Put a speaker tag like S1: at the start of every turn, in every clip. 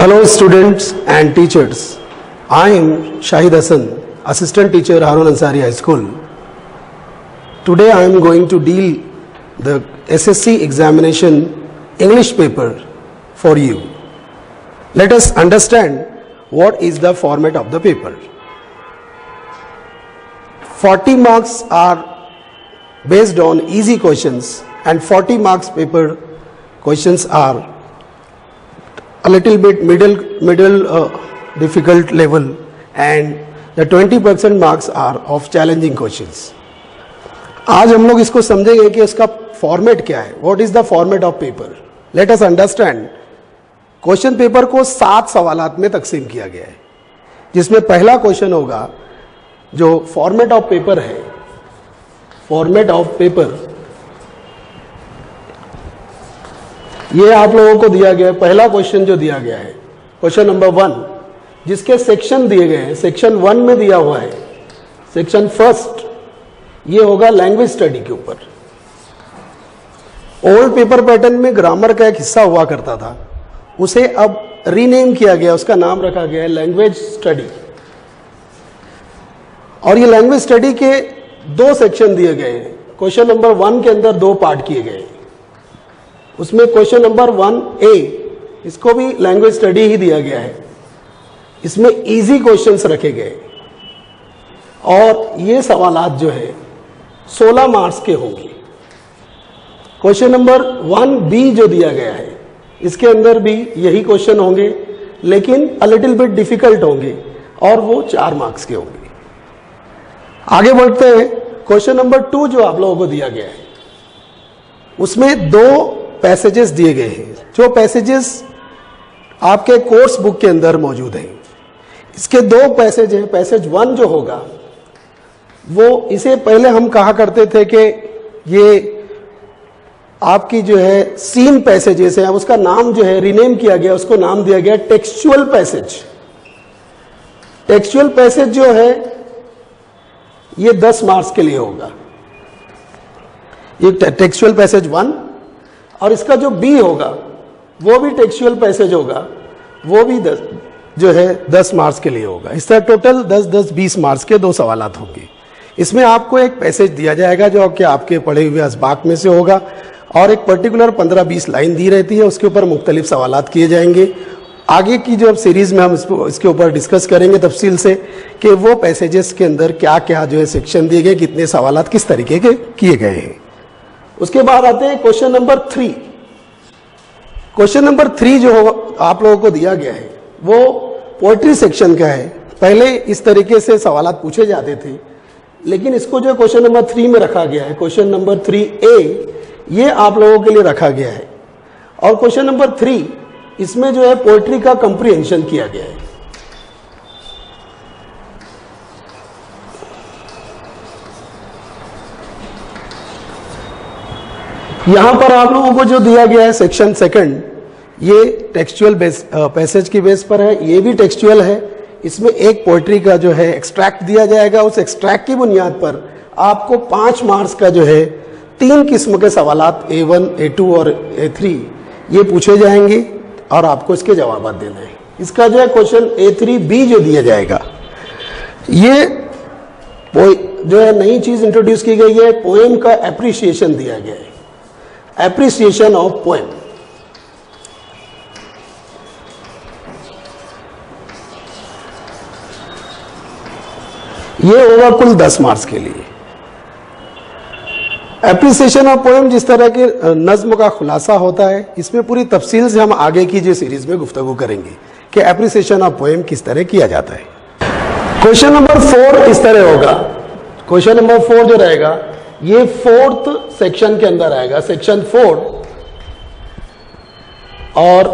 S1: Hello students and teachers. I am Shahid Hassan, Assistant Teacher Harun Ansari High School. Today I am going to deal the SSC examination English paper for you. Let us understand what is the format of the paper. 40 marks are based on easy questions and 40 marks paper questions are a little bit middle difficult level, and the 20% marks are of challenging questions. आज हम लोग इसको समझेंगे कि उसका format क्या है. What is the format of paper. Let us understand. Question paper को 7 सवालात में तकसीम किया गया है, जिसमें पहला क्वेश्चन होगा जो फॉर्मेट ऑफ पेपर है. फॉर्मेट ऑफ पेपर ये आप लोगों को दिया गया है. पहला क्वेश्चन जो दिया गया है, क्वेश्चन नंबर 1, जिसके सेक्शन दिए गए हैं. सेक्शन 1 में दिया हुआ है सेक्शन फर्स्ट, ये होगा लैंग्वेज स्टडी के ऊपर. ओल्ड पेपर पैटर्न में ग्रामर का एक हिस्सा हुआ करता था, उसे अब रीनेम किया गया, उसका नाम रखा गया है लैंग्वेज स्टडी. और ये लैंग्वेज स्टडी के 2 सेक्शन दिए गए हैं. क्वेश्चन नंबर 1 के अंदर 2 पार्ट किए गए. उसमें क्वेश्चन नंबर 1A, इसको भी लैंग्वेज स्टडी ही दिया गया है. इसमें इजी क्वेश्चंस रखे गए और ये सवालात जो है 16 मार्क्स के होंगे. क्वेश्चन नंबर 1B जो दिया गया है, इसके अंदर भी यही क्वेश्चन होंगे, लेकिन अ लिटिल बिट डिफिकल्ट होंगे और वो 4 मार्क्स के होंगे. आगे बढ़ते हैं. क्वेश्चन नंबर 2 जो आप लोगों को दिया गया है, उसमें 2 पैसेजेस दिए गए हैं. जो पैसेजेस आपके कोर्स बुक के अंदर मौजूद हैं, इसके 2 पैसेज हैं. पैसेज 1 जो होगा वो, इसे पहले हम कहा करते थे कि ये आपकी जो है सीन पैसेजेस है. अब उसका नाम जो है रीनेम किया गया, उसको नाम दिया गया टेक्सचुअल पैसेज. टेक्सचुअल पैसेज जो है ये 10 मार्क्स के लिए होगा. ये टेक्सचुअल पैसेज 1, और इसका जो B होगा वो भी टेक्सचुअल पैसेज होगा, वो भी 10 मार्क्स के लिए होगा. इस तरह टोटल 10-20 मार्क्स के 2 सवालात होंगे. इसमें आपको एक पैसेज दिया जाएगा जो कि आपके पढ़े हुए असबाक में से होगा, और एक पर्टिकुलर 15-20 लाइन दी रहती है, उसके ऊपर मुख्तलिफ सवालात किए जाएंगे. आगे की जो सीरीज में हम इसके ऊपर डिस्कस करेंगे तफसील से कि वो पैसेजेस के अंदर क्या क्या जो है सेक्शन दिए गए, कितने सवालात किस तरीके के किए गए हैं. उसके बाद आते हैं क्वेश्चन नंबर 3. क्वेश्चन नंबर 3 जो आप लोगों को दिया गया है वो पोएट्री सेक्शन का है. पहले इस तरीके से सवालात पूछे जाते थे, लेकिन इसको जो क्वेश्चन नंबर 3 में रखा गया है, क्वेश्चन नंबर 3A, ये आप लोगों के लिए रखा गया है. और क्वेश्चन नंबर 3, इसमें जो है पोएट्री का कंप्रीहेंशन किया गया है. यहां पर आप लोगों को जो दिया गया है सेक्शन 2, ये टेक्सचुअल पैसेज की बेस पर है. ये भी टेक्सचुअल है. इसमें एक पोएट्री का जो है एक्सट्रैक्ट दिया जाएगा. उस एक्सट्रैक्ट की बुनियाद पर आपको 5 मार्क्स का जो है 3 किस्म के सवालात A1, A2 और A3 ये पूछे जाएंगे और आपको इसके जवाब देना है. इसका जो है क्वेश्चन A3B जो दिया जाएगा, ये जो है नई चीज इंट्रोड्यूस की गई है. पोएम का एप्रिसिएशन दिया गया है. Appreciation of poem. ये होगा कुल 10 मार्क्स के लिए. एप्रिसिएशन ऑफ पोएम जिस तरह के नज्म का खुलासा होता है, इसमें पूरी तफसील से हम आगे की जो सीरीज में गुफ्तगू करेंगे कि एप्रिसिएशन ऑफ पोएम किस तरह किया जाता है. क्वेश्चन नंबर 4 इस तरह होगा. क्वेश्चन नंबर 4 जो रहेगा ये 4th सेक्शन के अंदर आएगा, सेक्शन 4, और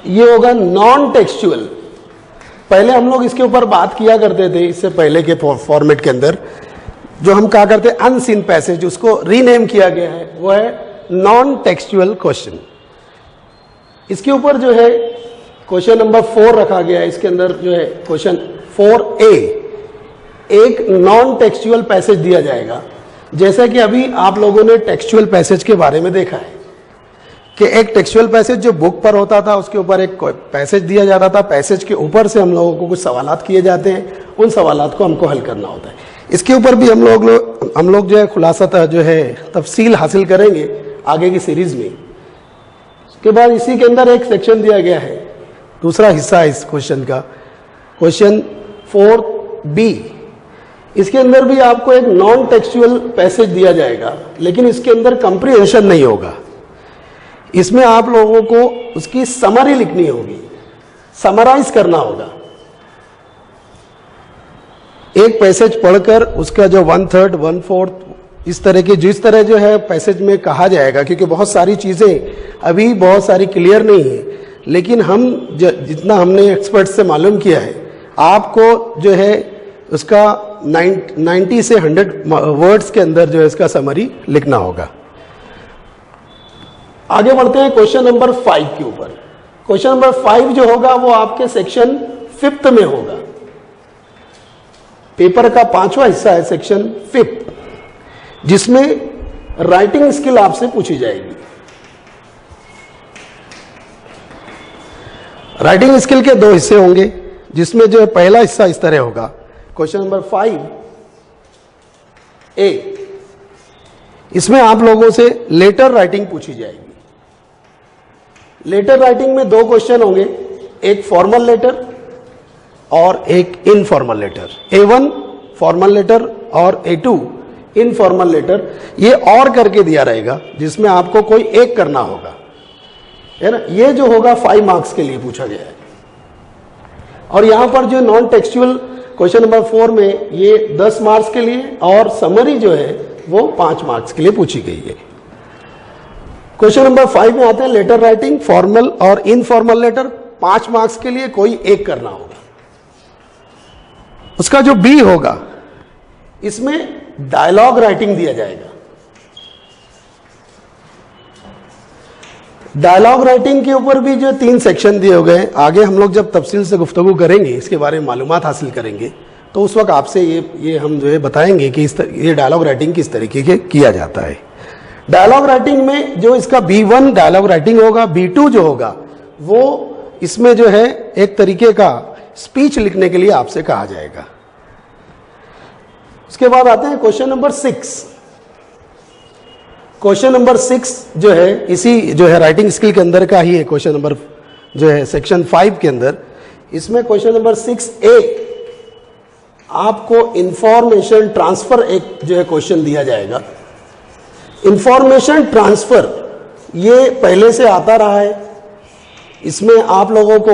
S1: ये होगा नॉन टेक्सचुअल. पहले हम लोग इसके ऊपर बात किया करते थे, इससे पहले के फॉर्मेट के अंदर जो हम कहा करते अनसीन पैसेज, उसको रीनेम किया गया है, वो है नॉन टेक्सचुअल क्वेश्चन. इसके ऊपर जो है क्वेश्चन नंबर 4 रखा गया है. इसके अंदर जो है क्वेश्चन 4A, एक नॉन टेक्सचुअल पैसेज दिया जाएगा. जैसा कि अभी आप लोगों ने टेक्सचुअल पैसेज के बारे में देखा है, कि एक टेक्सचुअल पैसेज जो बुक पर होता था, उसके ऊपर एक पैसेज दिया जाता था, पैसेज के ऊपर से हम लोगों को कुछ सवालात किए जाते हैं, उन सवालात को हमको हल करना होता है। इसके ऊपर भी हम लोग जो है खुलासा जो है तफसील हासिल करेंगे आगे की सीरीज में। उसके बाद इसी के अंदर एक सेक्शन दिया गया है, दूसरा हिस्सा है इस क्वेश्चन का, क्वेश्चन 4B। इसके अंदर भी आपको एक नॉन टेक्सचुअल पैसेज दिया जाएगा, लेकिन इसके अंदर कंप्रीहेंशन नहीं होगा। इसमें आप लोगों को उसकी समरी लिखनी होगी, समराइज करना होगा। एक पैसेज पढ़कर उसका जो 1/3, 1/4 इस तरह की जिस तरह जो है पैसेज में कहा जाएगा, क्योंकि बहुत सारी चीजें अभी बहुत सारी क्लियर नहीं है, लेकिन हम जितना हमने एक्सपर्ट से मालूम किया है, आपको जो है उसका 90 से 100 वर्ड्स के अंदर जो है इसका समरी लिखना होगा। आगे बढ़ते हैं क्वेश्चन नंबर 5 के ऊपर। क्वेश्चन नंबर 5 जो होगा वो आपके सेक्शन 5th में होगा। पेपर का 5वां हिस्सा है सेक्शन 5th, जिसमें राइटिंग स्किल आपसे पूछी जाएगी। राइटिंग स्किल के 2 हिस्से होंगे, जिसमें जो पहला हिस्सा इस तरह होगा। क्वेश्चन नंबर 5A, इसमें आप लोगों से लेटर राइटिंग पूछी जाएगी। लेटर राइटिंग में 2 क्वेश्चन होंगे, एक फॉर्मल लेटर और एक informal letter. A1 formal letter और A2 इनफॉर्मल लेटर। ये और करके दिया रहेगा, जिसमें आपको कोई एक करना होगा, है ना। ये जो होगा 5 मार्क्स के लिए पूछा गया है। और यहां पर जो नॉन टेक्सचुअल क्वेश्चन नंबर 4 में ये 10 मार्क्स के लिए, और समरी जो है वो 5 मार्क्स के लिए पूछी गई है। क्वेश्चन नंबर 5 में आते हैं लेटर राइटिंग, फॉर्मल और इनफॉर्मल लेटर। 5 मार्क्स के लिए कोई एक करना होगा। उसका जो B होगा, इसमें डायलॉग राइटिंग दिया जाएगा। डायलॉग राइटिंग के ऊपर भी जो 3 सेक्शन दिए हो गए, आगे हम लोग जब तफसील से गुफ्तगू करेंगे, इसके बारे में मालूमात हासिल करेंगे, तो उस वक्त आपसे ये हम जो है बताएंगे कि ये डायलॉग राइटिंग किस तरीके के किया जाता है। डायलॉग राइटिंग में जो इसका B1 डायलॉग राइटिंग होगा, B2 जो होगा वो इसमें जो है एक तरीके का स्पीच लिखने के लिए आपसे कहा जाएगा। उसके बाद आते हैं क्वेश्चन नंबर 6। क्वेश्चन नंबर 6 जो है इसी जो है राइटिंग स्किल के अंदर का ही है, क्वेश्चन नंबर जो है सेक्शन 5 के अंदर। इसमें क्वेश्चन नंबर 6A, आपको इंफॉर्मेशन ट्रांसफर एक जो है क्वेश्चन दिया जाएगा। इंफॉर्मेशन ट्रांसफर ये पहले से आता रहा है। इसमें आप लोगों को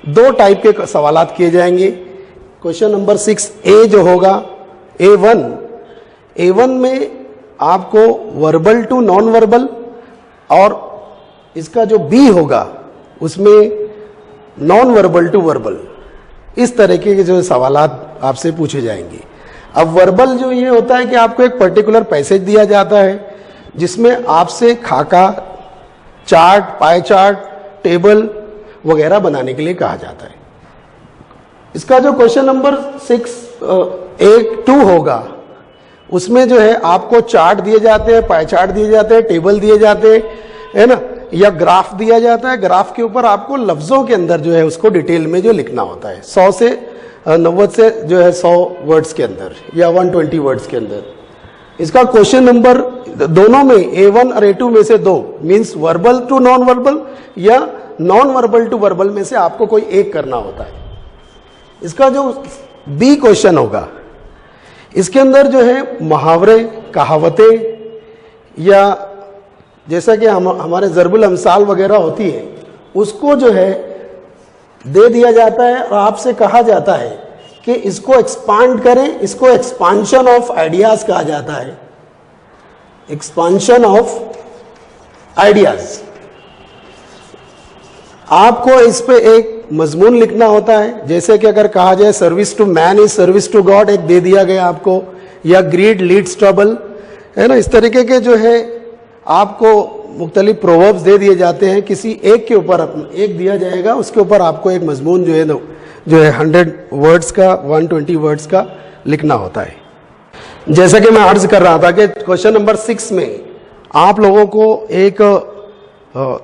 S1: 2 टाइप के सवालात किए जाएंगे। क्वेश्चन नंबर 6A जो होगा, A1 में आपको वर्बल टू नॉन वर्बल, और इसका जो B होगा उसमें नॉन वर्बल टू वर्बल, इस तरीके के जो सवालात आपसे पूछे जाएंगे। अब वर्बल जो ये होता है कि आपको एक पर्टिकुलर पैसेज दिया जाता है, जिसमें आपसे खाका, चार्ट, पाई चार्ट, टेबल वगैरह बनाने के लिए कहा जाता है। इसका जो क्वेश्चन नंबर 6A2 होगा, उसमें जो है आपको चार्ट दिए जाते हैं, पाई चार्ट दिए जाते हैं, टेबल दिए जाते हैं, है ना, या ग्राफ दिया जाता है। ग्राफ के ऊपर आपको लफ्जों के अंदर जो है उसको डिटेल में जो लिखना होता है, 100 से 90 से जो है 100 वर्ड्स के अंदर या 120 वर्ड्स के अंदर। इसका क्वेश्चन नंबर दोनों में A1 और A2 में से 2 means verbal to non verbal या नॉन वर्बल टू वर्बल में से आपको कोई एक करना होता है। इसका जो B क्वेश्चन होगा, इसके अंदर जो है मुहावरे, कहावतें, या जैसा कि हमारे ज़रबुल अमसाल वगैरह होती है, उसको जो है दे दिया जाता है और आपसे कहा जाता है कि इसको एक्सपांड करें। इसको एक्सपांशन ऑफ आइडियाज कहा जाता है, एक्सपांशन ऑफ आइडियाज। आपको इस पे एक मजमून लिखना होता है, जैसे कि अगर कहा जाए service to man is service to God, एक दे दिया गया आपको, या ग्रीड लीड्स ट्रबल, है ना। इस तरीके के जो है आपको मुख्तलिफ प्रोवर्ब्स दे दिए जाते हैं। किसी एक के ऊपर एक दिया जाएगा, उसके ऊपर आपको एक मजमून जो है 100 वर्ड्स का, 120 वर्ड्स का लिखना होता है। जैसा कि मैं अर्ज कर रहा था कि क्वेश्चन नंबर 6 में आप लोगों को एक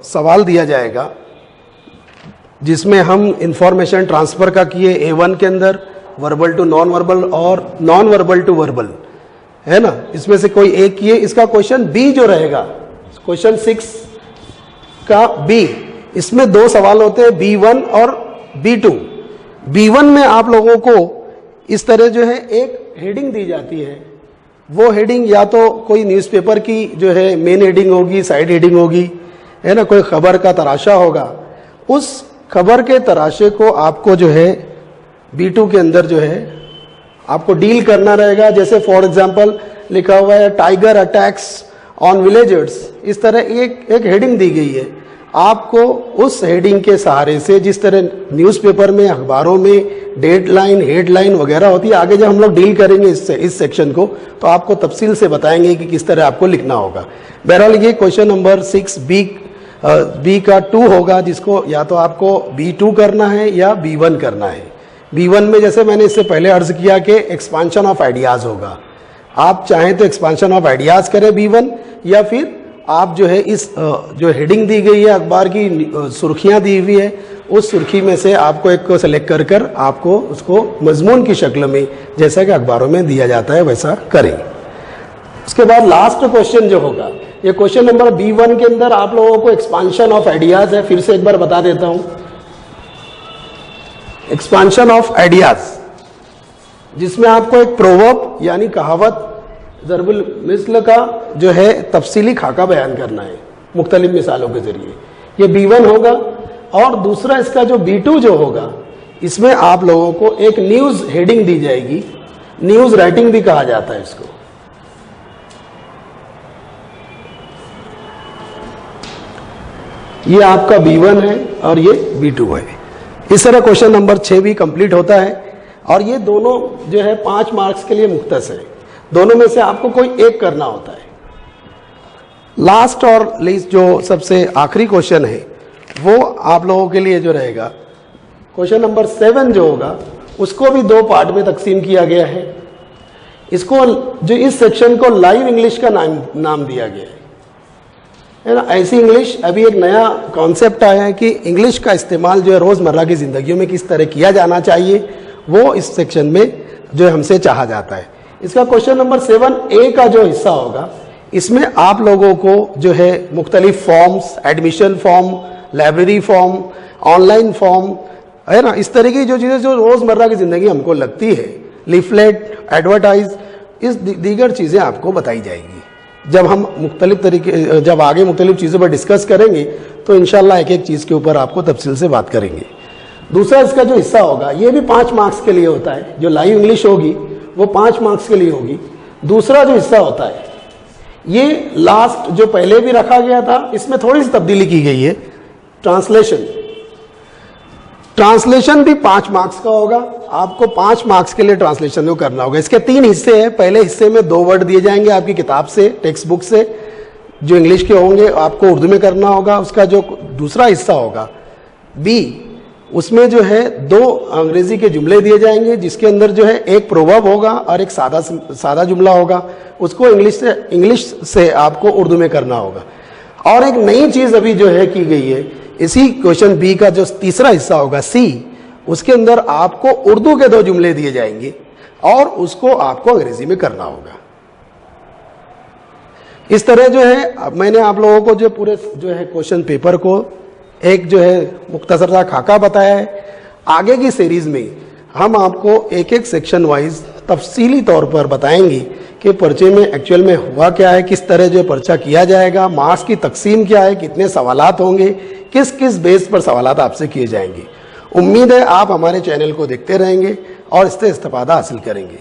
S1: सवाल दिया जाएगा जिसमें हम इंफॉर्मेशन ट्रांसफ़र का किए A1 के अंदर, वर्बल टू नॉन वर्बल और नॉन वर्बल टू वर्बल, है ना, इसमें से कोई एक किए। इसका क्वेश्चन बी जो रहेगा, क्वेश्चन 6 का बी, इसमें दो सवाल होते हैं, B1 और B2। B1 में आप लोगों को इस तरह जो है एक हेडिंग दी जाती है, वो हेडिंग या तो कोई न्यूज़पेपर की जो है मेन हेडिंग होगी, साइड हेडिंग होगी, है ना, कोई खबर का तराशा होगा। उस खबर के तराशे को आपको जो है B2 के अंदर जो है आपको डील करना रहेगा। जैसे फॉर एग्जांपल लिखा हुआ है टाइगर अटैक्स ऑन विलेजर्स, इस तरह एक हेडिंग दी गई है। आपको उस हेडिंग के सहारे से, जिस तरह न्यूज़पेपर में, अखबारों में डेडलाइन, हेडलाइन वगैरह होती है, आगे जब हम लोग डील करेंगे इस सेक्शन को तो आपको तफसील से बताएंगे कि किस तरह आपको लिखना होगा। बहरहाल ये क्वेश्चन नंबर 6 बी का 2 होगा, जिसको या तो आपको B2 करना है या B1 करना है। B1 में जैसे मैंने इससे पहले अर्ज किया कि एक्सपांशन ऑफ आइडियाज़ होगा। आप चाहें तो एक्सपांशन ऑफ आइडियाज़ करें B1, या फिर आप जो है इस जो हेडिंग दी गई है, अखबार की सुर्खियां दी हुई है, उस सुर्खी में से आपको एक को सेलेक्ट कर कर आपको उसको मजमून की शक्ल में, जैसा कि अखबारों में दिया जाता है, वैसा करें। उसके बाद लास्ट क्वेश्चन जो होगा, ये क्वेश्चन नंबर B1 के अंदर आप लोगों को एक्सपांशन ऑफ आइडियाज़ है। फिर से एक बार बता देता हूं, एक्सपांशन ऑफ आइडियाज़, जिसमें आपको एक प्रोवर्ब यानी कहावत, ज़रबुल मिसल का जो है तफसीली खाका बयान करना है मुख्तलिफ मिसालों के जरिए। ये B1 होगा। और दूसरा इसका जो B2 जो होगा, इसमें आप लोगों को एक न्यूज़ हेडिंग दी जाएगी, न्यूज़ राइटिंग भी कहा जाता है इसको। ये आपका B1 है और ये B2 है। इस तरह क्वेश्चन नंबर 6 भी कंप्लीट होता है। और ये दोनों जो है 5 मार्क्स के लिए मुख्तस है। दोनों में से आपको कोई एक करना होता है। लास्ट और लीस्ट जो सबसे आखिरी क्वेश्चन है, वो आप लोगों के लिए जो रहेगा, क्वेश्चन नंबर 7 जो होगा, उसको भी 2 पार्ट में तकसीम किया गया है। इसको जो इस सेक्शन को लाइव इंग्लिश का नाम दिया गया है ना। ऐसी इंग्लिश, अभी एक नया कॉन्सेप्ट आया है कि इंग्लिश का इस्तेमाल जो है रोज़मर्रा की ज़िंदगी में किस तरह किया जाना चाहिए, वो इस सेक्शन में जो है हमसे चाहा जाता है। इसका क्वेश्चन नंबर 7A का जो हिस्सा होगा, इसमें आप लोगों को जो है मुख्तलिफ forms, admission form, library form, online form, है ना, इस तरह की जो चीज़ें जो रोज़मर्रा की ज़िंदगी हमको लगती है, लीफलेट, एडवर्टाइज, इस दीगर चीज़ें आपको बताई जाएगी। जब हम जब आगे मुख्तलिफ चीज़ों पर डिस्कस करेंगे तो इंशाल्लाह एक एक चीज़ के ऊपर आपको तफसील से बात करेंगे। दूसरा इसका जो हिस्सा होगा, ये भी 5 मार्क्स के लिए होता है। जो लाइव इंग्लिश होगी वो 5 मार्क्स के लिए होगी। दूसरा जो हिस्सा होता है, ये लास्ट जो पहले भी रखा गया था, इसमें थोड़ी सी तब्दीली की गई है। ट्रांसलेशन भी 5 मार्क्स का होगा। आपको 5 मार्क्स के लिए ट्रांसलेशन को करना होगा। इसके 3 हिस्से हैं। पहले हिस्से में 2 वर्ड दिए जाएंगे आपकी किताब से, टेक्स्ट बुक से, जो इंग्लिश के होंगे, आपको उर्दू में करना होगा। उसका जो दूसरा हिस्सा होगा B, उसमें जो है 2 अंग्रेजी के जुमले दिए जाएंगे, जिसके अंदर जो है एक प्रोवर्ब होगा और एक सादा जुमला होगा। उसको इंग्लिश से आपको उर्दू में करना होगा। और एक नई चीज़ अभी जो है की गई है, इसी क्वेश्चन B का जो तीसरा हिस्सा होगा C, उसके अंदर आपको उर्दू के 2 जुमले दिए जाएंगे और उसको आपको अंग्रेजी में करना होगा। इस तरह जो है मैंने आप लोगों को जो पूरे जो है क्वेश्चन पेपर को एक जो है मुख्तसर सा खाका बताया है। आगे की सीरीज में हम आपको एक एक सेक्शन वाइज तफसीली तौर पर बताएंगे कि पर्चे में एक्चुअल में हुआ क्या है, किस तरह जो पर्चा किया जाएगा, मार्क्स की तकसीम क्या है, कितने सवालात होंगे, किस किस बेस पर सवालात आपसे किए जाएंगे। उम्मीद है आप हमारे चैनल को देखते रहेंगे और इससे इस्तेफादा हासिल करेंगे।